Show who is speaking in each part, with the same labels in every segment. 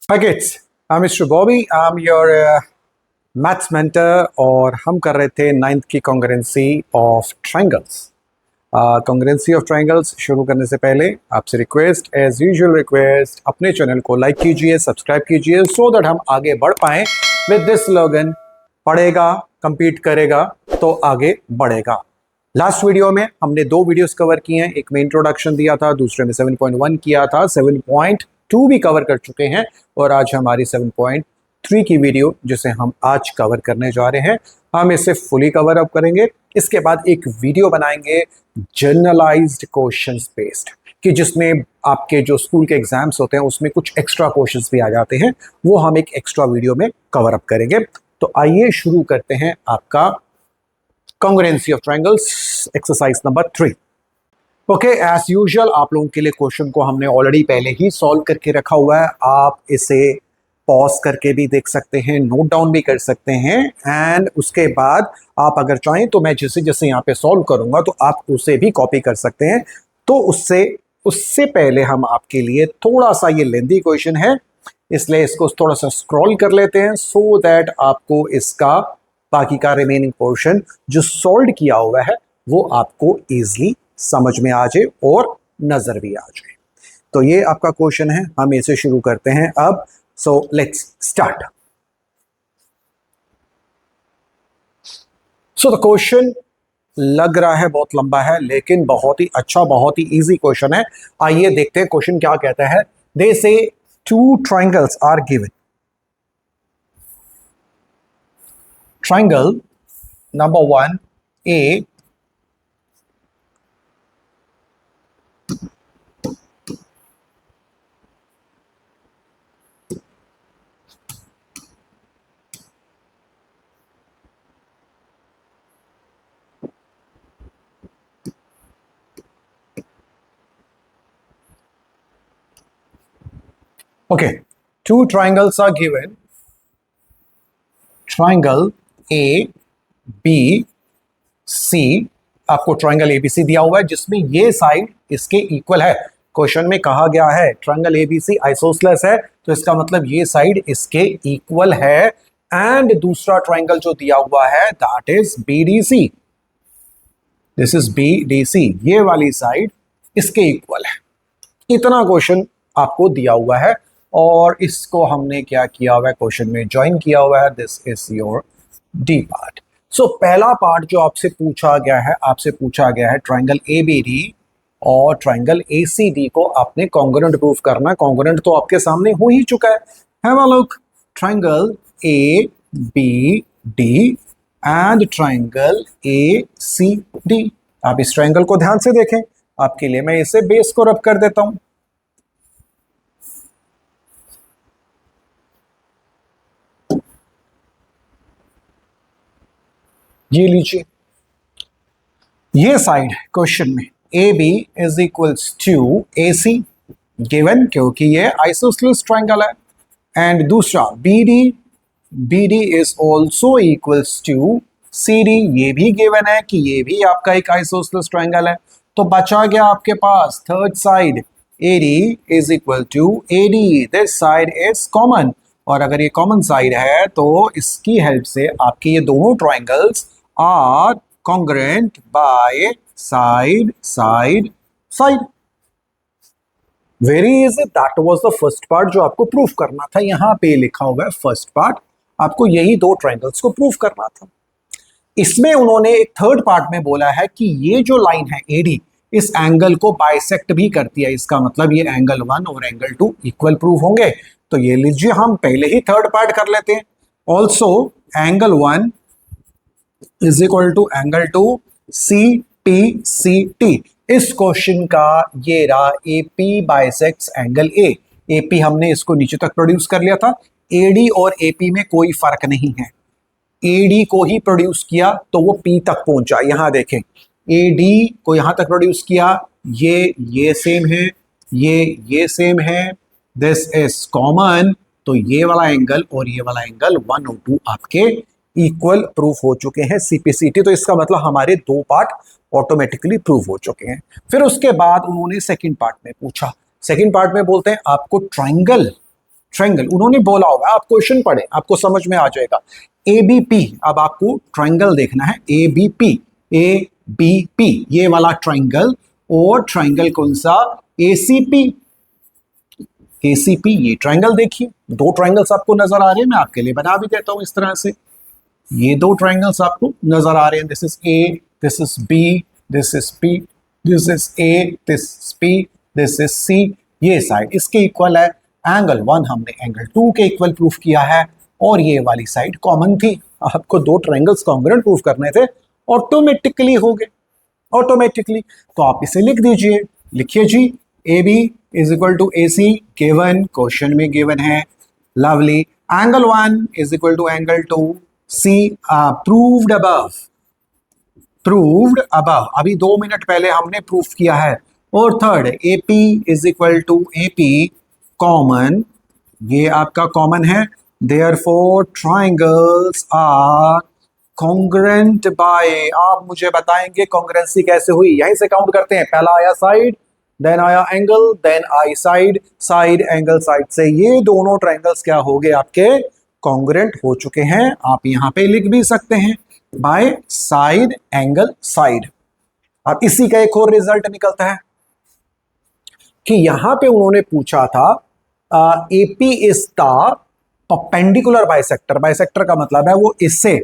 Speaker 1: Hi kids, I'm Mr. Bobby. I'm your maths mentor और हम कर रहे थे नाइन्थ की congruency of triangles. Congruency of triangles शुरू करने से पहले आपसे रिक्वेस्ट, एज यूजुअल रिक्वेस्ट, अपने चैनल को लाइक कीजिए, सब्सक्राइब कीजिए सो दैट हम आगे बढ़ पाएं विद दिस स्लोगन, पढ़ेगा compete करेगा तो आगे बढ़ेगा। लास्ट वीडियो में हमने दो वीडियोस कवर किए हैं, एक में इंट्रोडक्शन दिया था, दूसरे में 7.1 किया था, 7.2 भी कवर कर चुके हैं और आज हमारी 7.3 की वीडियो जिसे हम आज कवर करने जा रहे हैं, हम इसे फुली कवर अप करेंगे। इसके बाद एक वीडियो बनाएंगे जनरलाइज्ड क्वेश्चंस बेस्ड, कि जिसमें आपके जो स्कूल के एग्जाम्स होते हैं उसमें कुछ एक्स्ट्रा क्वेश्चंस भी आ जाते हैं, वो हम एक एक्स्ट्रा वीडियो में कवर अप करेंगे। तो आइए शुरू करते हैं आपका congruency of triangles exercise number 3। Okay, as usual आप लोगों के लिए क्वेश्चन को हमने ऑलरेडी पहले ही सॉल्व करके रखा हुआ है। आप इसे पॉज करके भी देख सकते हैं, नोट डाउन भी कर सकते हैं, एंड उसके बाद आप अगर चाहें तो मैं जैसे जैसे यहाँ पे सॉल्व करूंगा तो आप उसे भी कॉपी कर सकते हैं। तो उससे पहले हम आपके लिए थोड़ा सा, ये लेंथी क्वेश्चन है इसलिए इसको थोड़ा सा स्क्रॉल कर लेते हैं सो दैट आपको इसका बाकी का रिमेनिंग पोर्शन जो सॉल्व किया हुआ है वो आपको इजीली समझ में आ जाए और नजर भी आ जाए। तो ये आपका क्वेश्चन है, हम इसे शुरू करते हैं अब। So let's start. So the question लग रहा है बहुत लंबा है, लेकिन बहुत ही अच्छा, बहुत ही इजी क्वेश्चन है। आइए देखते हैं क्वेश्चन क्या कहता है। They say two triangles are given. Triangle number 1 A okay, two triangles are given. Triangle A B C, आपको ट्रायंगल ABC दिया हुआ है जिसमें ये साइड इसके इक्वल है। क्वेश्चन में कहा गया है ट्रायंगल ABC आइसोसेलेस है, तो इसका मतलब ये साइड इसके इक्वल है। एंड दूसरा ट्रायंगल जो दिया हुआ है that is BDC, this is BDC, ये वाली साइड इसके इक्वल है। इतना क्वेश्चन आपको दिया हुआ है और इसको हमने क्या किया हुआ है, क्वेश्चन में ज्वाइन किया हुआ है। This is your D part. So पहला पार्ट जो आपसे पूछा गया है ट्रायंगल ABD और ट्रायंगल ACD को आपने कॉन्ग्रुएंट प्रूफ करना है। कॉन्ग्रुएंट तो आपके सामने हो ही चुका है। Have a look, triangle ABD and triangle ACD। आप इस ट्रायंगल को ध्यान से देखें, आपके लिए मैं इसे बेस को रब कर देता हूं। ये लीजिए, ये साइड क्वेश्चन में AB is equals to AC given, क्योंकि ये आइसोसेलेस ट्रायंगल है। एंड दूसरा BD is also equals to CD, ये भी गिवन है कि ये भी आपका एक आइसोसेलेस ट्रायंगल है। तो बचा गया आपके पास third side, AD is equal to AD, this side is common, और अगर ये कॉमन साइड है तो इसकी हेल्प से आपके ये दोनों triangles are congruent by side side side. Very easy, that was the first part जो आपको प्रूफ करना था। यहां पे लिखा हुआ है फर्स्ट पार्ट, आपको यही दो ट्रायंगल्स को प्रूफ करना था। इसमें उन्होंने एक थर्ड पार्ट में बोला है कि ये जो लाइन है AD इस एंगल को बाइसेक्ट भी करती है, इसका मतलब ये एंगल 1 और एंगल 2 इक्वल प्रूफ होंगे। तो ये लीजिए, हम पहले ही थर्ड पार्ट कर लेते हैं। Also angle 1 is equal to angle 2 CT। इस क्वेश्चन का ये रहा AP bisects angle A। AP हमने इसको नीचे तक प्रोड्यूस कर लिया था। AD और AP में कोई फर्क नहीं है, AD को ही प्रोड्यूस किया तो वो P तक पहुंचा। यहां देखें, AD को यहां तक प्रोड्यूस किया, ये सेम है, ये सेम है, दिस इज कॉमन। तो ये वाला एंगल और ये वाला एंगल 1 और 2 आपके इक्वल प्रूफ हो चुके हैं CPCT। तो इसका मतलब हमारे दो पार्ट ऑटोमेटिकली प्रूफ हो चुके हैं। फिर उसके बाद उन्होंने सेकंड पार्ट में पूछा, सेकंड पार्ट में बोलते हैं आपको ट्रायंगल ट्रायंगल उन्होंने बोला होगा, आप क्वेश्चन पढ़े आपको समझ में आ जाएगा। एबीपी, अब आपको ट्रायंगल देखना है, एबीपी, एबीपी ये वाला ट्रायंगल, और ट्रायंगल कौन सा, एसीपी, एसीपी ये ट्रायंगल देखिए, दो ट्रायंगल्स आपको नजर आ रहे हैं, मैं आपके लिए बना भी देता हूं इस तरह से। ये दो ट्रायंगल्स आपको नजर आ रहे हैं, this is A, this is B, this is P, this is A, this is P, this is C, ये साइड इसके इक्वल है, एंगल 1 हमने एंगल 2 के इक्वल प्रूफ किया है, और ये वाली साइड कॉमन थी। आपको दो ट्रायंगल्स कॉन्ग्रुएंट प्रूफ करने थे, ऑटोमेटिकली हो गए, ऑटोमेटिकली। तो आप इसे लिख दीजिए, लिखिए जी, A B is equal to A C, given, question में गिवन है, lovely. Angle 1 is equal to angle 2, see proved above, proved above, अभी 2 मिनट पहले हमने प्रूफ किया है। और third, AP is equal to AP common, ये आपका कॉमन है, therefore triangles are congruent by, आप मुझे बताएंगे कॉन्ग्रुएंसी कैसे हुई, यहीं से काउंट करते हैं, पहला आया साइड, देन आया एंगल, देन आई साइड, साइड एंगल साइड से ये दोनों ट्रायंगल्स क्या हो गए आपके, कॉन्ग्रुएंट हो चुके हैं। आप यहां पे लिख भी सकते हैं बाय साइड एंगल साइड। अब इसी का एक और रिजल्ट निकलता है कि यहां पे उन्होंने पूछा था AP is the perpendicular bisector, bisector का मतलब है वो इससे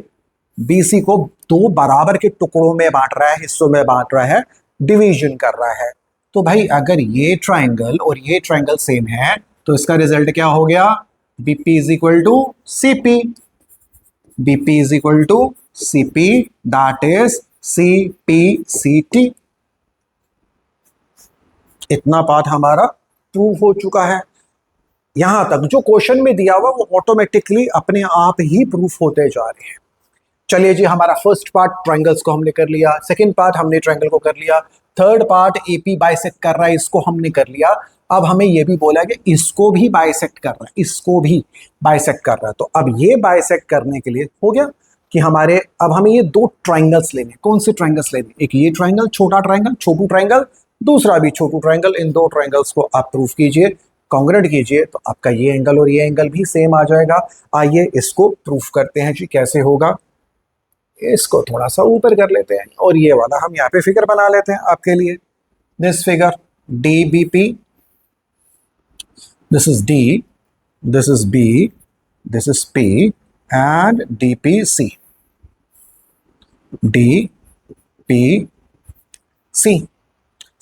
Speaker 1: बीसी को दो बराबर के टुकड़ों में बांट रहा है, हिस्सों में बांट रहा है, डिवीजन कर रहा है। तो भाई अगर ये ट्रायंगल और ये ट्रायंगल सेम है तो इसका रिजल्ट क्या हो गया, BP is equal to CP, BP is equal to CP, that is CP CT. इतना पार्ट हमारा प्रूव हो चुका है। यहां तक जो क्वेश्चन में दिया हुआ वो ऑटोमेटिकली अपने आप ही प्रूफ होते जा रहे हैं। चलिए जी, हमारा फर्स्ट पार्ट ट्रायंगल्स को हमने कर लिया, सेकंड पार्ट हमने ट्रायंगल को कर लिया, थर्ड पार्ट एपी बाइसेक्ट कर रहा है, इसको हमने कर लिया। अब हमें ये भी बोला कि इसको भी बाइसेक्ट कर रहा है, इसको भी बाइसेक्ट कर रहा है। तो अब ये बाइसेक्ट करने के लिए हो गया कि हमारे, अब हमें ये दो ट्रायंगल्स लेने, कौन से ट्रायंगल्स लेने, एक ये ट्रायंगल, छोटा ट्रायंगल, छोटू ट्रायंगल, दूसरा भी छोटू ट्रायंगल। इन दो ट्रायंगल्स को आप प्रूफ कीजिए, कॉन्ग्रुएंट कीजिए, तो आपका ये एंगल और ये एंगल भी सेम आ जाएगा। आइए इसको प्रूफ करते हैं जी, कैसे होगा। इसको थोड़ा सा ऊपर कर लेते हैं और ये वाला हम यहाँ पे फिगर बना लेते हैं आपके लिए। This figure D B P, this is D, this is B, this is P and D P C, D P C.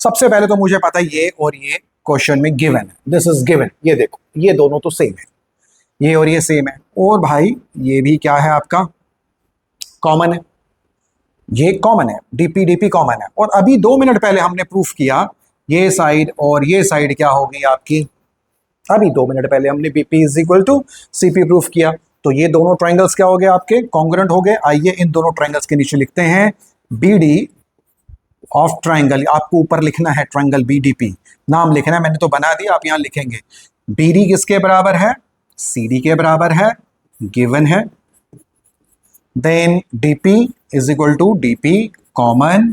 Speaker 1: सबसे पहले तो मुझे पता है ये और ये क्वेश्चन में गिवन है, दिस इज गिवन, ये देखो ये दोनों तो सेम है, ये और ये सेम है, और भाई ये भी क्या है आपका, कॉमन है, ये कॉमन है, डीपी डीपी कॉमन है। और अभी 2 मिनट पहले हमने प्रूफ किया ये साइड और ये साइड क्या होगी आपकी, अभी 2 मिनट पहले हमने BP is equal to CP proof किया। तो ये दोनों ट्रायंगल्स क्या हो गए आपके, कॉन्ग्रुएंट हो गए। आइए इन दोनों ट्रायंगल्स के नीचे लिखते हैं बीडी ऑफ ट्रायंगल, आपको ऊपर लिखना है ट्रायंगल बीडीपी, नाम लिखना है, मैंने तो बना दिया, आप यहां लिखेंगे। बीडी किसके बराबर है, सीडी के बराबर है, गिवन है। Then DP is equal to DP common,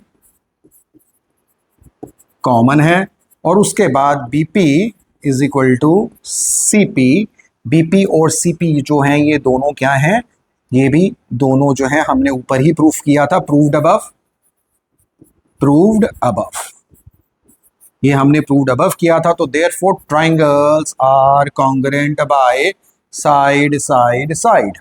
Speaker 1: common है, और उसके बाद BP is equal to CP. BP और सीपी जो हैं ये दोनों क्या हैं, ये भी दोनों जो है हमने ऊपर ही प्रूफ किया था, प्रूव्ड अबव, प्रूव्ड अबव, ये हमने प्रूव्ड अबव किया था। तो therefore triangles are congruent by side side side,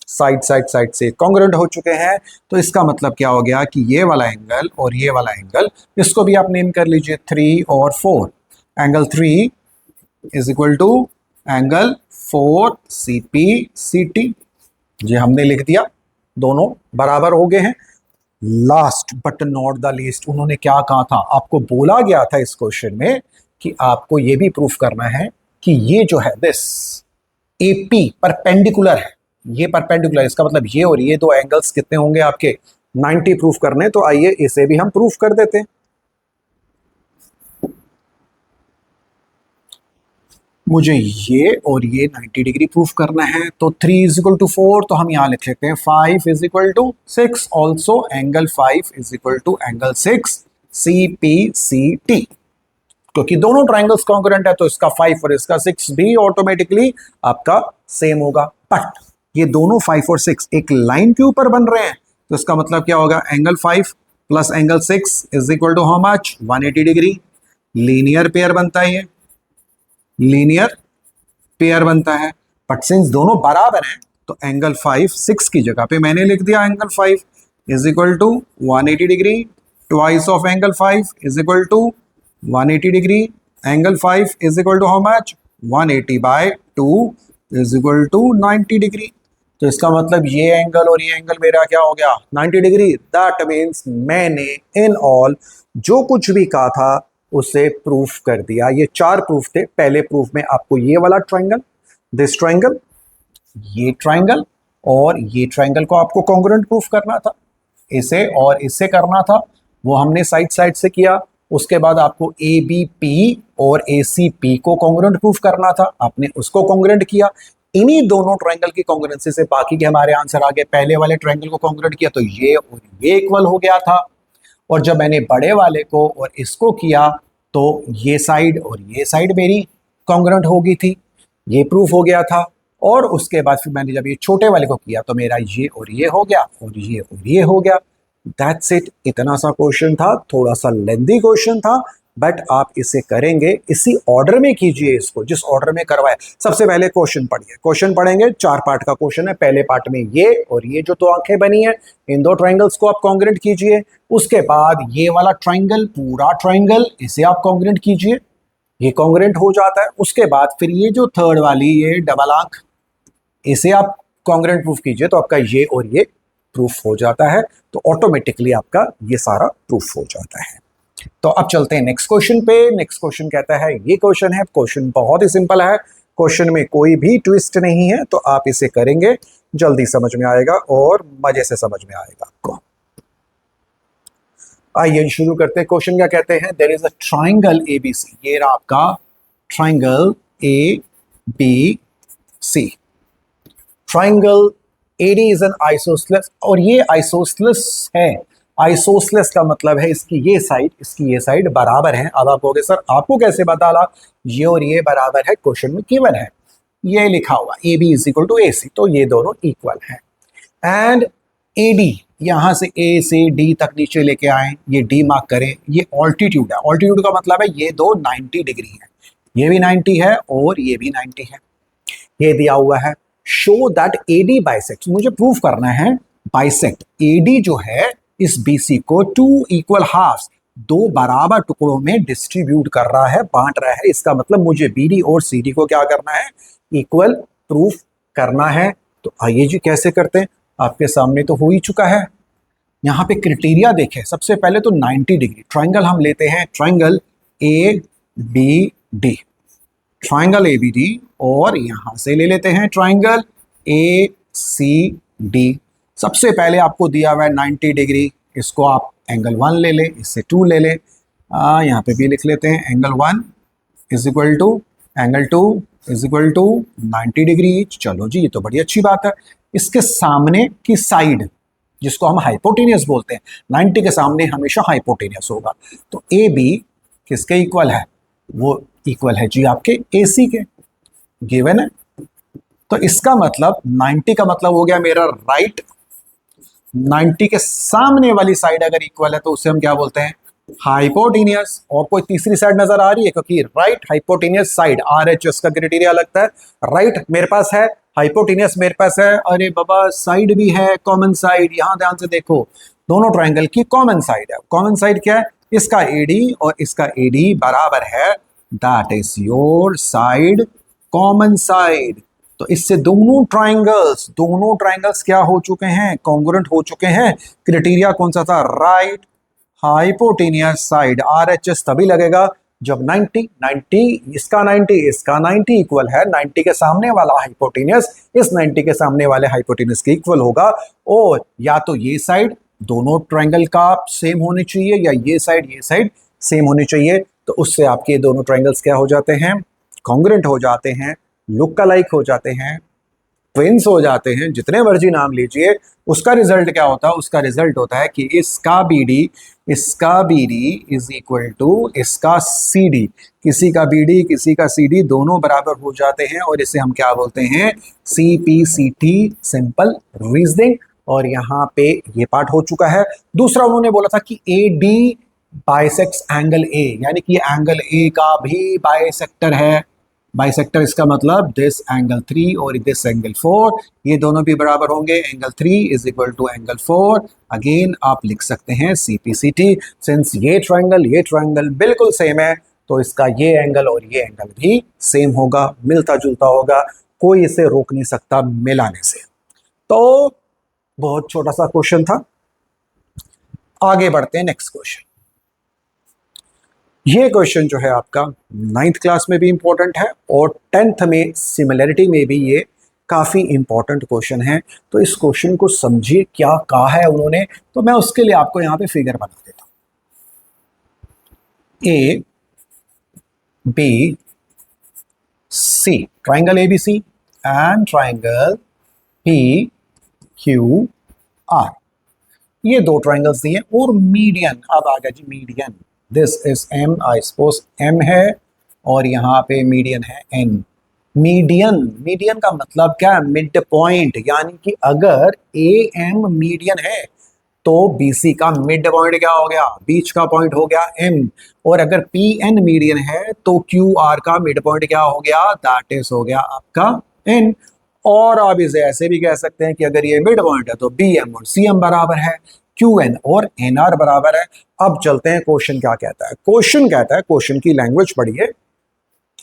Speaker 1: side side side से कॉन्ग्रुएंट हो चुके हैं। तो इसका मतलब क्या हो गया कि ये वाला एंगल और ये वाला एंगल, इसको भी आप नेम कर लीजिए 3 और 4, angle 3 is equal to angle 4 C P C T, ये हमने लिख दिया, दोनों बराबर हो गए हैं। Last but not the least, उन्होंने क्या कहा था, आपको बोला गया था इस क्वेश्चन में कि आपको ये भी प्रूफ करना है कि ये जो है दिस एपी परपेंडिकुलर है, ये परपेंडिकुलर, इसका मतलब ये और ये दो एंगल्स कितने होंगे आपके 90 प्रूफ करने। तो आइए इसे भी हम प्रूफ कर देते हैं। मुझे ये और ये 90 डिग्री प्रूफ करना है, तो 3 इज इक्वल टू 4, तो हम यहां लिख लेते हैं 5 is equal to 6, also angle 5 is equal to angle 6 C P C T. क्योंकि दोनों ट्राइंगल्स कॉन्ग्रुएंट है तो इसका 5 और इसका 6 भी ऑटोमेटिकली आपका सेम होगा। बट ये दोनों 5 और 6 एक लाइन के ऊपर बन रहे हैं तो इसका मतलब क्या होगा, angle 5 plus angle 6 is equal to how much, 180 degree. Linear pair बनता है, ये लीनियर पेयर बनता है। बट सिंस दोनों बराबर हैं तो एंगल 5 6 की जगह पे मैंने लिख दिया angle 5 is equal to 180 degree, twice of angle 5 is equal to 180 degree. Angle 5 is equal to how much, 180 by 2 is equal to 90 degree. तो इसका मतलब ये एंगल और ये एंगल मेरा क्या हो गया, 90 डिग्री। दैट मीन्स मैंने इन ऑल जो कुछ भी कहा था उसे प्रूफ कर दिया। ये 4 प्रूफ थे। पहले प्रूफ में आपको ये वाला ट्राइंगल, दिस ट्राइंगल, ये ट्राइंगल और ये ट्राइंगल को आपको कॉन्ग्रुएंट प्रूफ करना था। इसे और इससे करना था, वो हमने साइड साइड से किया। उसके बाद आपको ए बी पी और ए सी पी को कॉन्ग्रुएंट प्रूफ करना था, आपने उसको कॉन्ग्रुएंट किया। इन्हीं दोनों ट्राइंगल की कॉन्ग्रुएंसी से बाकी के हमारे आंसर आ गए। पहले वाले ट्राइंगल को कॉन्ग्रुएंट किया तो ये और ये इक्वल हो गया था, और जब मैंने बड़े वाले को और इसको किया तो ये साइड और ये साइड मेरी कॉन्ग्रुएंट हो गई थी, ये प्रूफ हो गया था। और उसके बाद फिर मैंने जब ये छोटे वाले को किया तो मेरा ये और ये हो गया और ये और ये हो गया। That's it. इतना सा क्वेश्चन था, थोड़ा सा लेंथी क्वेश्चन था, बट आप इसे करेंगे इसी ऑर्डर में कीजिए, इसको जिस ऑर्डर में करवाए। सबसे पहले क्वेश्चन पढ़िए, क्वेश्चन पढ़ेंगे। 4 पार्ट का क्वेश्चन है। पहले पार्ट में ये और ये जो 2 आंखें बनी है, इन 2 ट्राइंगल्स को आप कॉन्ग्रुएंट कीजिए। उसके बाद ये वाला ट्राइंगल, पूरा ट्राइंगल, इसे आप कॉन्ग्रुएंट कीजिए, ये कॉन्ग्रुएंट हो जाता है। उसके बाद फिर ये जो थर्ड वाली ये डबल आंख, इसे आप कॉन्ग्रुएंट प्रूफ कीजिए तो आपका ये और ये प्रूफ हो जाता है। तो ऑटोमेटिकली आपका ये सारा प्रूफ हो जाता है। तो अब चलते हैं नेक्स्ट क्वेश्चन पे। नेक्स्ट क्वेश्चन कहता है, ये क्वेश्चन है, क्वेश्चन बहुत ही सिंपल है, क्वेश्चन में कोई भी ट्विस्ट नहीं है, तो आप इसे करेंगे जल्दी समझ में आएगा और मजे से समझ में आएगा आपको। आइए शुरू करते हैं। क्वेश्चन क्या कहते हैं, there is a triangle A B C. ये रहा आपका triangle A B C. Triangle AD is an isosceles, और ये आइसोसेलेस है। आइसोसेलेस का मतलब है इसकी ये साइड, इसकी ये साइड बराबर है। अब आप कहोगे सर आपको कैसे पता लगा, ये और ये बराबर है, क्वेश्चन में गिवन है, ये लिखा हुआ AB is equal to AC, तो ये दोनों इक्वल हैं। एंड AD यहां से A से D तक नीचे लेके आए, ये D मार्क करें, ये ऑल्टीट्यूड है। ऑल्टीट्यूड का मतलब है ये दो 90 डिग्री है, ये भी 90 है और ये भी 90 है। ये दिया हुआ है, शो दैट AD बाइसेक्ट, मुझे प्रूफ करना है बाइसेक्ट AD जो है इस BC को 2 इक्वल हाफ्स, 2 बराबर टुकड़ों में डिस्ट्रीब्यूट कर रहा है, बांट रहा है। इसका मतलब मुझे BD और CD को क्या करना है, इक्वल प्रूफ करना है। तो आइए जी कैसे करते हैं, आपके सामने तो हो ही चुका है। यहाँ पे क्राइटेरिया देखें, सबसे पहले तो 90 डिग्री ट्राइंगल हम लेते हैं, ट्राइंगल ABD, ट्राइंगल ABD, और यहां से ले लेते हैं ट्राइंगल ACD। सबसे पहले आपको दिया हुआ है 90 डिग्री, इसको आप एंगल 1 ले लें, इससे 2 ले लें, यहाँ पे भी लिख लेते हैं angle 1 is equal to angle 2 is equal to 90 degree. चलो जी ये तो बड़ी अच्छी बात है। इसके सामने की साइड जिसको हम हाइपोटेनियस बोलते हैं, 90 के सामने हमेशा हाइपोटेनियस होगा, तो AB किसके इक्वल है, वो इक्वल है जी आपके AC के, गिवन है। तो इसका मतलब 90 का मतलब हो गया मेरा राइट, 90 के सामने वाली साइड अगर इक्वल है तो उसे हम क्या बोलते हैं, हाइपोटेनियस। और कोई तीसरी साइड नजर आ रही है, क्योंकि राइट हाइपोटेनियस साइड RHS का क्राइटेरिया लगता है। राइट मेरे पास है, हाइपोटेनियस मेरे पास है, अरे बाबा साइड भी है, कॉमन साइड, यहां ध्यान से देखो दोनों ट्राइंगल की कॉमन साइड है। कॉमन साइड क्या है, इसका AD और इसका AD बराबर है, that is your side common side. तो इससे दोनों ट्राइंगल्स क्या हो चुके हैं, कॉन्ग्रुएंट हो चुके हैं। क्राइटेरिया कौन सा था, राइट हाइपोटेनियस साइड। RHS तभी लगेगा जब 90 इसका 90 इक्वल है, 90 के सामने वाला हाइपोटेनियस इस 90 के सामने वाले हाइपोटेनियस के इक्वल होगा। और या तो ये साइड दोनों ट्राइंगल का सेम होनी चाहिए, या ये साइड सेम होनी चाहिए। तो उससे आपके दोनों ट्राइंगल्स क्या हो जाते हैं, कॉन्ग्रुएंट हो जाते हैं, लुक अलाइक हो जाते हैं, ट्विंस हो जाते हैं, जितने मर्जी नाम लीजिए, उसका रिजल्ट क्या होता है? उसका रिजल्ट होता है कि इसका B D is equal to इसका सी डी। किसी का बी डी किसी का सी डी दोनों बराबर हो जाते हैं और इसे हम क्या बोलते हैं? C P C T, simple reasoning. और यहाँ पे ये पार्ट हो चुका है। दूसरा उन्होंने बोला था कि A D bisects angle A, यानी कि एंगल ए का भी बाइसेक्टर है। बाइसेक्टर इसका मतलब दिस एंगल 3 और दिस एंगल 4, ये दोनों भी बराबर होंगे। Angle 3 is equal to angle 4। अगेन आप लिख सकते हैं C P C T. Since ये ट्रायंगल बिल्कुल सेम है, तो इसका ये एंगल और ये एंगल भी सेम होगा, मिलता जुलता होगा, कोई इसे रोक नहीं सकता मिलाने से। तो बहुत छोटा सा क्वेश्चन था। आगे बढ़ते हैं नेक्स्ट क्वेश्चन। ये क्वेश्चन जो है आपका 9th क्लास में भी इंपॉर्टेंट है और 10th में सिमिलरिटी में भी ये काफी इंपॉर्टेंट क्वेश्चन है। तो इस क्वेश्चन को समझिए क्या कहा है उन्होंने। तो मैं उसके लिए आपको यहां पे फिगर बना देता हूं। A B C, triangle A B C and triangle P Q R, ये दो ट्राइंगल्स दिए और मीडियन। अब आ गया जी median. This is M, I suppose M है और यहाँ पे मीडियन है एन। मीडियन का मतलब क्या है? मिड पॉइंट, यानी कि अगर ए एम मीडियन है तो बी सी का मिड पॉइंट क्या हो गया? बीच का पॉइंट हो गया एम। और अगर पी एन मीडियन है तो क्यू आर का मिड पॉइंट क्या हो गया? दैट इज हो गया आपका एन। और आप इसे ऐसे भी कह सकते हैं कि अगर ये मिड पॉइंट है तो बी एम और सी एम बराबर है, क्यू एन और एन आर बराबर है। अब चलते हैं क्वेश्चन क्या कहता है। क्वेश्चन कहता है, क्वेश्चन की लैंग्वेज पढ़िए,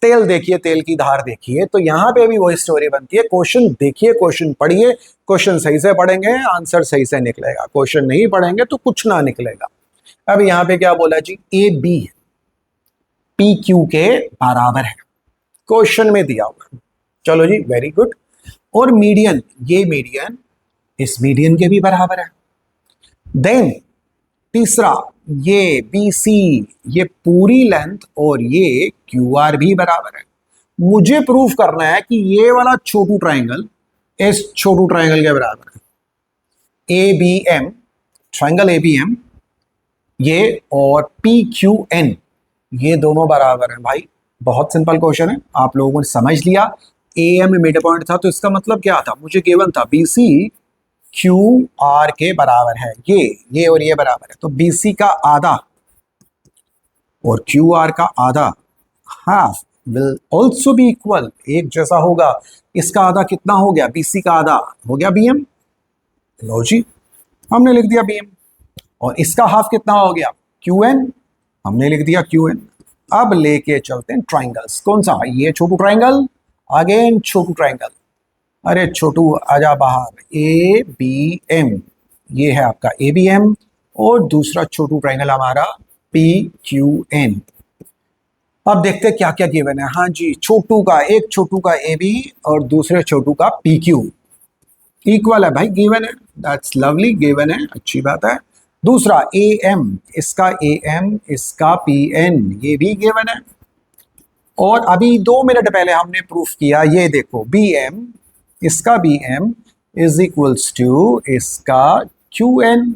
Speaker 1: तेल देखिए, तेल की धार देखिए। तो यहां पे भी वही स्टोरी बनती है। क्वेश्चन देखिए, क्वेश्चन पढ़िए, क्वेश्चन सही से पढ़ेंगे आंसर सही से निकलेगा, क्वेश्चन नहीं पढ़ेंगे तो कुछ ना निकलेगा। अब यहां पे क्या बोला जी? ए बी पी क्यू के बराबर है, क्वेश्चन में दिया हुआ। चलो जी, वेरी गुड। और मीडियन, ये मीडियन इस मीडियन के भी बराबर है। देन तीसरा, ये बी सी, ये पूरी लेंथ और ये क्यू आर भी बराबर है। मुझे प्रूफ करना है कि ये वाला छोटू ट्राइंगल इस छोटू ट्राइंगल के बराबर है। A B M, triangle A B M ये और पी क्यू एन, ये दोनों बराबर हैं। भाई बहुत सिंपल क्वेश्चन है, आप लोगों ने समझ लिया। ए एम मिड पॉइंट था तो इसका मतलब क्या था? मुझे गिवन था बी सी क्यू आर के बराबर है, ये और ये बराबर है। तो बी सी का आधा और क्यू आर का आधा, half, will also be equal, एक जैसा होगा। इसका आधा कितना हो गया? बी सी का आधा हो गया बी एम। लो जी, हमने लिख दिया बी एम। और इसका हाफ कितना हो गया? क्यू एन, हमने लिख दिया क्यू एन। अब लेके चलते हैं ट्राइंगल्स। कौन सा? ये छोटू ट्राइंगल, अगेन छोटू ट्राइंगल। अरे छोटू आजा बाहर। ए बी एम, ये है आपका ए बी एम और दूसरा छोटू ट्राइंगल हमारा पी क्यू एन। अब देखते हैं क्या क्या गिवन है। हाँ जी, छोटू का, एक छोटू का ए बी और दूसरे छोटू का पी क्यू इक्वल है। भाई गिवन है, दैट्स लवली, गिवन है, अच्छी बात है। दूसरा ए एम, इसका ए एम इसका पी एन, ये भी गिवन है। और अभी 2 मिनट पहले हमने प्रूफ किया, ये देखो बी एम, इसका B M is equals to इसका क्यू एन।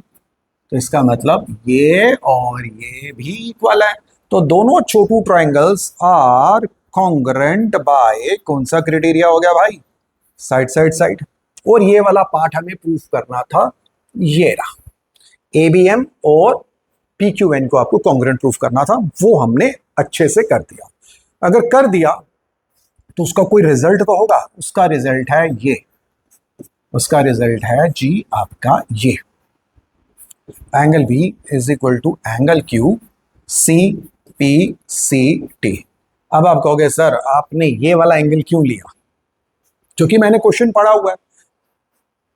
Speaker 1: तो इसका मतलब ये और ये भी इक्वल है। तो दोनों छोटू ट्राइंगल्स आर कॉन्ग्रेंट बाय कौन सा क्राइटेरिया हो गया भाई? Side side side. और ये वाला पार्ट हमें प्रूफ करना था, ये रहा। ए बी एम और पी क्यू एन को आपको कॉन्ग्रेंट प्रूफ करना था, वो हमने अच्छे से कर दिया। अगर कर दिया तो उसका कोई रिजल्ट तो होगा। उसका रिजल्ट है ये, उसका रिजल्ट है जी आपका ये, angle B is equal to angle Q C P C T. अब आप कहोगे सर आपने ये वाला एंगल क्यों लिया? क्योंकि मैंने क्वेश्चन पढ़ा हुआ है,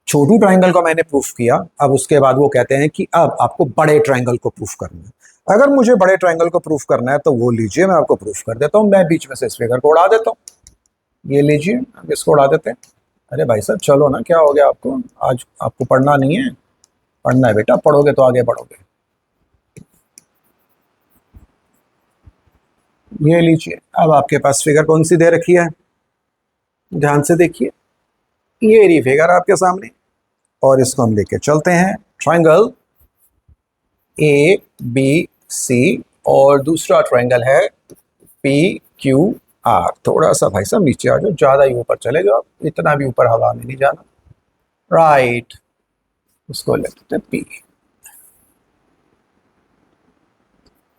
Speaker 1: छोटू ट्राइंगल को मैंने प्रूफ किया। अब उसके बाद वो कहते हैं कि अब आपको बड़े ट्राइंगल को प्रूफ करना है। अगर मुझे बड़े ट्राइंगल को प्रूफ करना है तो वो लीजिए, मैं आपको प्रूफ कर देता हूँ। मैं बीच में से इस फिगर को उड़ा देता हूँ, ये लीजिए, अब इसको उड़ा देते हैं। अरे भाई साहब चलो ना, क्या हो गया आपको? आज आपको पढ़ना नहीं है? पढ़ना है बेटा, पढ़ोगे तो आगे बढ़ोगे। ये लीजिए, अब आपके पास फिगर कौन सी दे रखी है? ध्यान से देखिए, ये रही फिगर आपके सामने, और इसको हम लेके चलते हैं। ट्रायंगल ए बी सी और दूसरा ट्रायंगल है पी क्यू आर। थोड़ा सा भाई साहब नीचे आ जाओ, ज्यादा ही ऊपर चले जाओ, इतना भी ऊपर हवा में नहीं जाना। राइट, उसको लेते हैं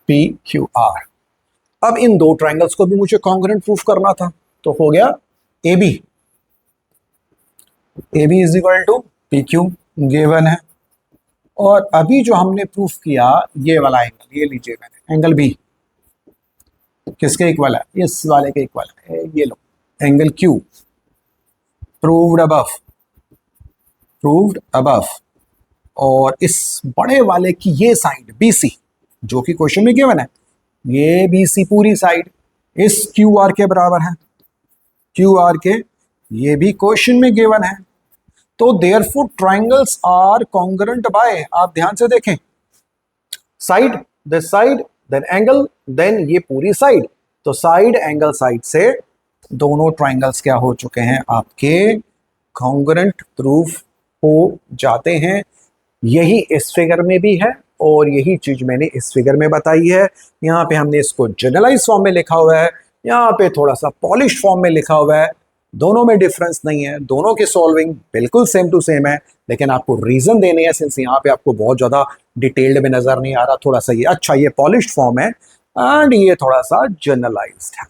Speaker 1: पी क्यू आर। अब इन दो ट्रायंगल्स को भी मुझे कॉन्ग्रुएंट प्रूफ करना था, तो हो गया A B is equal to P Q, given है। और अभी जो हमने प्रूफ किया ये वाला एंगल, ये लीजिए मैंने एंगल बी किसके इक्वल है, इस वाले के इक्वल है, ये लो एंगल क्यू, प्रूव्ड अबव। और इस बड़े वाले की ये साइड BC जो कि क्वेश्चन में गिवन है, ये BC पूरी साइड इस QR के बराबर है, QR के, ये भी क्वेश्चन में गिवन है। तो therefore triangles are congruent by, आप ध्यान से देखें, side, this side, then angle, then ये पूरी साइड। तो साइड एंगल साइड से दोनों ट्रायंगल्स क्या हो चुके हैं, आपके कॉन्ग्रुएंट प्रूफ हो जाते हैं। यही इस फिगर में भी है और यही चीज मैंने इस फिगर में बताई है। यहाँ पे हमने इसको जनरलाइज फॉर्म में लिखा हुआ है, यहाँ पे थोड़ा सा पॉलिश फॉर्म में लिखा हुआ है। दोनों में डिफरेंस नहीं है, दोनों की सॉल्विंग बिल्कुल सेम टू सेम है, लेकिन आपको रीजन देने हैं, सिंस यहाँ पे आपको बहुत ज्यादा डिटेल्ड में नजर नहीं आ रहा, थोड़ा सा ये अच्छा, ये पॉलिश्ड फॉर्म है एंड ये थोड़ा सा जनरलाइज्ड है।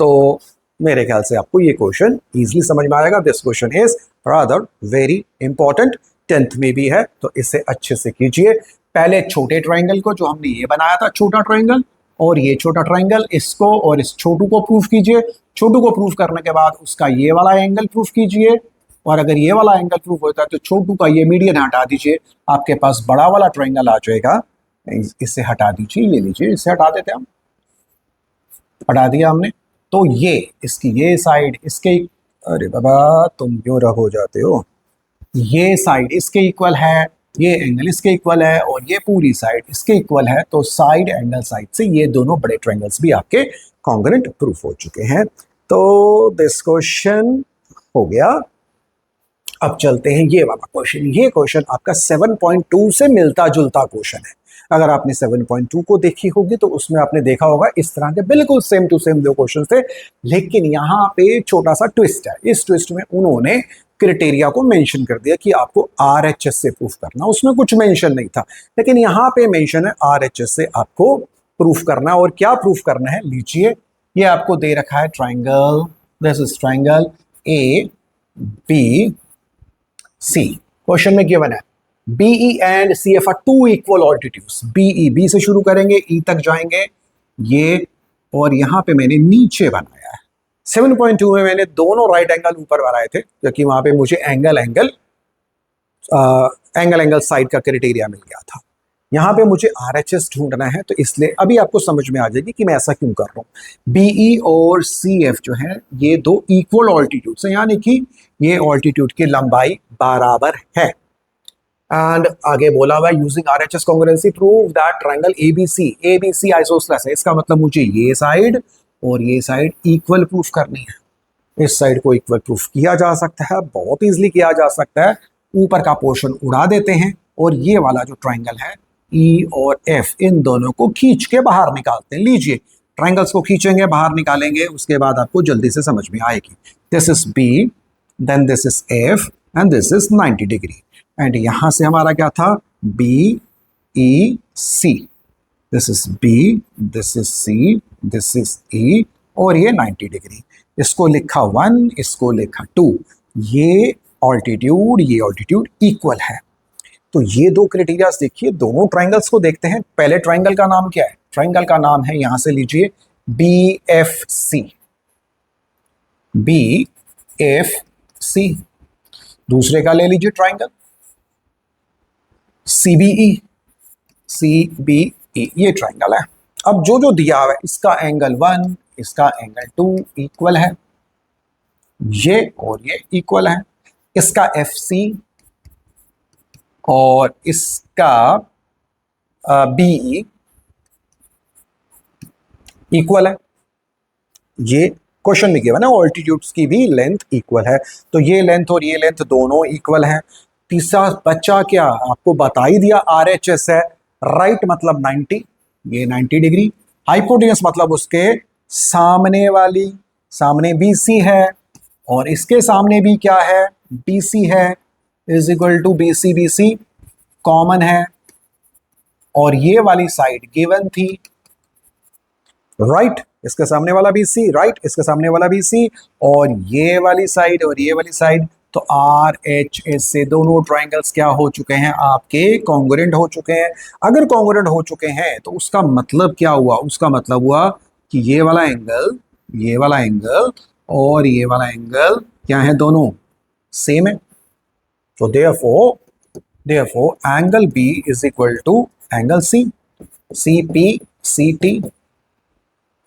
Speaker 1: तो मेरे ख्याल से आपको ये क्वेश्चन इजीली समझ में आएगा। This question is rather very important, 10th में भी है, तो इसे अच्छे से कीजिए। पहले छोटे ट्रायंगल को, जो हमने ये बनाया था छोटा ट्रायंगल, और ये छोटा ट्रायंगल, इसको और इस छोटू को प्रूफ कीजिए। छोटू को प्रूफ करने के बाद उसका ये वाला एंगल प्रूफ कीजिए, और अगर ये वाला एंगल प्रूफ होता है तो छोटू का ये मीडियन हटा दीजिए, आपके पास बड़ा वाला ट्रायंगल आ जाएगा। इसे हटा दीजिए, ये लीजिए, इसे हटा देते हम, हटा दिया हमने। तो ये इसकी ये साइड इसके, अरे बाबा तुम क्यों रफ हो जाते हो, ये साइड इसके इक्वल है, ये एंगल इसके इक्वल है, और ये पूरी साइड इसके इक्वल है। तो साइड एंगल साइड से ये दोनों बड़े ट्रायंगल्स भी आपके कॉन्ग्रुएंट प्रूफ हो चुके हैं। तो दिस क्वेश्चन हो गया। अब चलते हैं ये वाला क्वेश्चन। ये क्वेश्चन आपका 7.2 से मिलता जुलता क्वेश्चन है। अगर आपने 7.2 को देखी होगी तो उसमें आपने देखा होगा इस तरह के बिल्कुल सेम टू सेम दो क्वेश्चन थे, लेकिन यहाँ पे छोटा सा ट्विस्ट है। इस ट्विस्ट में उन्होंने क्राइटेरिया को मेंशन कर दिया कि आपको RHS से प्रूफ करना, उसमें कुछ मेंशन नहीं था, लेकिन यहाँ पे मेंशन है RHS से आपको प्रूफ करना। और क्या प्रूफ करना है, लीजिए, ये आपको दे रखा है triangle, this is triangle ABC। Question में गिवन है BE and CF are two equal altitudes. BE, B से शुरू करेंगे, E तक जाएंगे, ये, और यहाँ पे मैंने नीचे बनाया है। 7.2 में मैंने दोनों राइट एंगल ऊपर बनाए थे, क्योंकि वहां पे मुझे एंगल साइड का क्राइटेरिया मिल गया था। यहाँ पे मुझे RHS ढूंढना है, तो इसलिए अभी आपको समझ में आ जाएगी कि मैं ऐसा क्यों कर रहा हूँ। BE और CF जो है ये दो इक्वल ऑल्टीट्यूड्स हैं, यानी कि ये ऑल्टीट्यूड की लंबाई बराबर है। एंड आगे बोला हुआ using RHS congruency prove that triangle ABC isosceles है। इसका मतलब मुझे ये साइड और ये साइड इक्वल प्रूफ करनी है। इस साइड को इक्वल प्रूफ किया जा सकता है, बहुत इजीली किया जा सकता है। ऊपर का पोर्शन उड़ा देते हैं और ये वाला जो ट्रायंगल है E और F, इन दोनों को खींच के बाहर निकालते हैं। लीजिए, ट्रायंगल्स को खींचेंगे, बाहर निकालेंगे, उसके बाद आपको जल्दी से समझ में आएगी। This is B, then this is F and this is 90 degree. And यहां से हमारा क्या था, BEC, this is B, this is C, this is E, और ये 90 डिग्री। इसको लिखा 1, इसको लिखा 2। ये ऑल्टीट्यूड इक्वल है। तो ये दो क्राइटेरिया देखिए, दोनों ट्रायंगल्स को देखते हैं। पहले ट्रायंगल का नाम क्या है, ट्रायंगल का नाम है, यहां से लीजिए, BFC, BFC। दूसरे का ले लीजिए ट्रायंगल CBE, ये ट्रायंगल है। अब जो जो दिया हुआ है, इसका एंगल 1, इसका एंगल 2 इक्वल है, ये और ये इक्वल है। इसका FC और इसका BE इक्वल है। ये क्वेश्चन में गिवन है ऑल्टीट्यूड्स की भी लेंथ इक्वल है, तो ये लेंथ और ये लेंथ दोनों इक्वल हैं। तीसरा बच्चा क्या, आपको बता ही दिया RHS है, राइट मतलब 90, ये 90 डिग्री। हाइपोटेनस मतलब उसके सामने वाली, सामने BC है और इसके सामने भी क्या है, BC है, is equal to BC BC common है और ये वाली साइड गिवन थी, राइट इसके सामने वाला BC, राइट इसके सामने वाला BC और ये वाली साइड और ये वाली साइड, तो RHS से दोनों ट्राइंगल्स क्या हो चुके हैं, आपके कॉन्ग्रुएंट हो चुके हैं। अगर कॉन्ग्रुएंट हो चुके हैं तो उसका मतलब क्या हुआ, उसका मतलब हुआ कि ये वाला एंगल, ये वाला एंगल और ये वाला एंगल क्या है, दोनों सेम है। तो therefore angle B is equal to angle C, CPCT।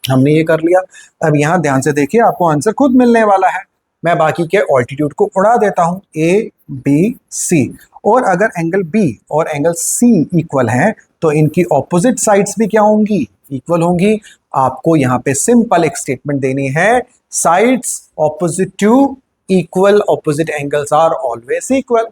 Speaker 1: हमने ये कर लिया। अब यहां ध्यान से देखिए, आपको आंसर खुद मिलने वाला है। मैं बाकी के ऑल्टीट्यूड को उड़ा देता हूं, ABC, और अगर एंगल B और एंगल C इक्वल हैं तो इनकी ऑपोजिट साइड्स भी क्या होंगी, इक्वल होंगी। आपको यहां पे सिंपल एक स्टेटमेंट देनी है, sides opposite to equal, opposite angles are always equal.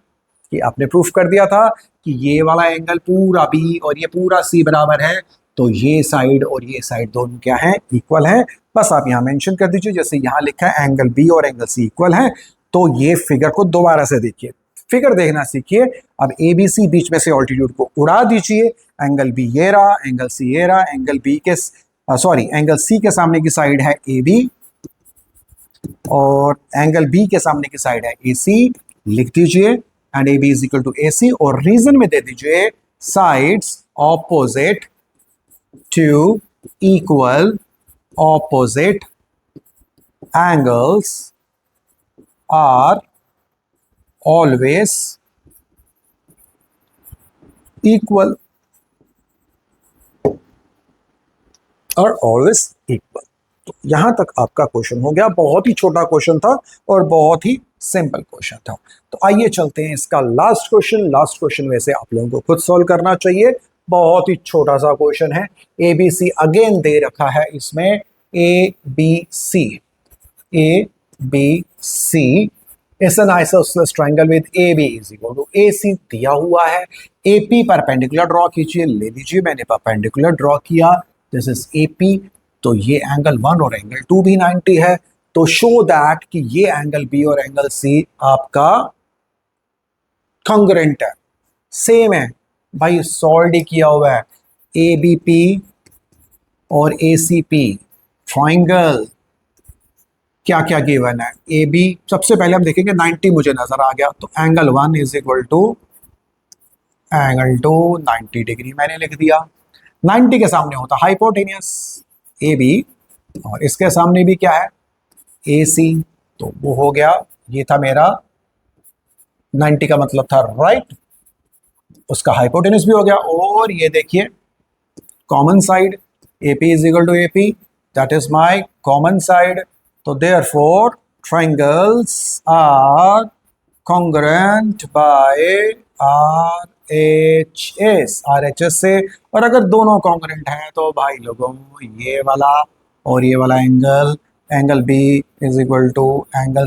Speaker 1: कि आपने प्रूफ कर दिया था कि ये वाला एंगल पूरा B और ये पूरा C बराबर है, तो ये साइड और ये साइड दोनों क्या है, इक्वल है। बस आप यहां मेंशन कर दीजिए, जैसे यहां लिखा है एंगल B और एंगल C इक्वल है, तो ये फिगर को दोबारा से देखिए, फिगर देखना सीखिए। अब ABC बीच में से ऑल्टीट्यूड को उड़ा दीजिए, एंगल B ये रहा, एंगल C ये रहा, एंगल B के एंगल C के सामने की साइड है AB और एंगल B के सामने की साइड है AC, लिख दीजिए and AB is equal to AC और रीजन में दे दीजिए sides opposite to equal, opposite angles are always equal, और ऑलवेज इक्वल। तो यहां तक आपका क्वेश्चन हो गया। बहुत ही छोटा क्वेश्चन था और बहुत ही सिंपल क्वेश्चन था। तो आइए चलते हैं इसका लास्ट क्वेश्चन। लास्ट क्वेश्चन वैसे आप लोगों को खुद सॉल्व करना चाहिए, बहुत ही छोटा सा क्वेश्चन है। ABC अगेन दे रखा है इसमें, ABC is an isosceles triangle with AB is equal to AC दिया हुआ है। AP परपेंडिकुलर ड्रॉ कीजिए, ले लीजिए मैंने परपेंडिकुलर ड्रॉ किया, दिस इज AP। तो ये एंगल 1 और एंगल 2 भी 90 है, तो शो दैट कि ये एंगल B और एंगल C आपका कॉन्ग्रुएंट है, सेम है। भाई सॉल्व ही किया हुआ है, ABP और ACP ट्राइंगल क्या क्या गिवन है। AB सबसे पहले हम देखेंगे 90 मुझे नजर आ गया, तो angle 1 is equal to angle 2 90 degree मैंने लिख दिया। 90 के सामने होता हाइपोटेनियस AB और इसके सामने भी क्या है, AC, तो वो हो गया, ये था मेरा 90 का मतलब था राइट, उसका हाइपोटेनस भी हो गया। और ये देखिए common side, AP is equal to AP, that is my common side. तो therefore triangles are congruent by RHS से। और अगर दोनों कॉन्ग्रुएंट हैं तो भाई लोगों ये वाला और ये वाला angle, angle B is equal to angle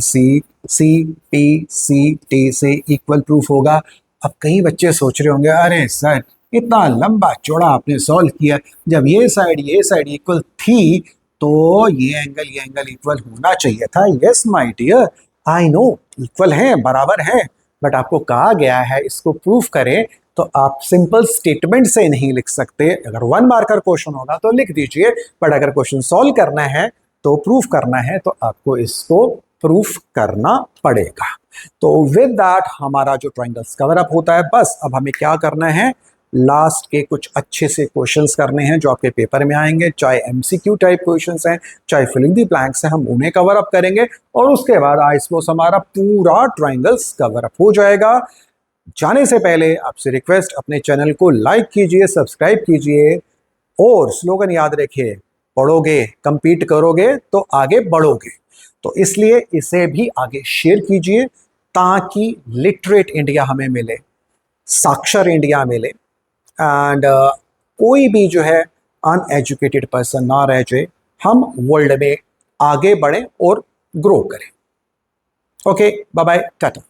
Speaker 1: CPCT से इक्वल प्रूफ होगा। अब कई बच्चे सोच रहे होंगे, अरे सर इतना लंबा चौड़ा आपने सॉल्व किया, जब ये साइड इक्वल थी तो ये एंगल इक्वल होना चाहिए था। Yes my dear, I know equal है, बराबर है, बट आपको कहा गया है इसको प्रूफ करें, तो आप सिंपल स्टेटमेंट से नहीं लिख सकते। अगर 1 मार्कर क्वेश्चन होगा तो लिख दीजिए, बट अगर क्वेश्चन सॉल्व करना है तो प्रूफ करना है, तो आपको इसको प्रूफ करना पड़ेगा। तो विद दैट हमारा जो ट्रायंगल्स कवर अप होता है। बस अब हमें क्या करना है, लास्ट के कुछ अच्छे से क्वेश्चंस करने हैं जो आपके पेपर में आएंगे, चाहे MCQ टाइप क्वेश्चंस हैं, चाहे फिलिंग द ब्लैंक्स हैं, हम उन्हें कवर अप करेंगे और उसके बाद आई सपोज हमारा पूरा ट्रायंगल्स कवर अप हो जाएगा। जाने से पहले आपसे रिक्वेस्ट, अपने चैनल को लाइक कीजिए, सब्सक्राइब कीजिए और स्लोगन याद रखिए, पढ़ोगे कंपीट करोगे तो आगे बढ़ोगे। तो इसलिए इसे भी आगे शेयर कीजिए ताकि लिटरेट इंडिया हमें मिले, साक्षर इंडिया मिले, एंड कोई भी जो है अनएजुकेटेड पर्सन ना रह जाए। हम वर्ल्ड में आगे बढ़ें और ग्रो करें। Okay, bye bye, Tata.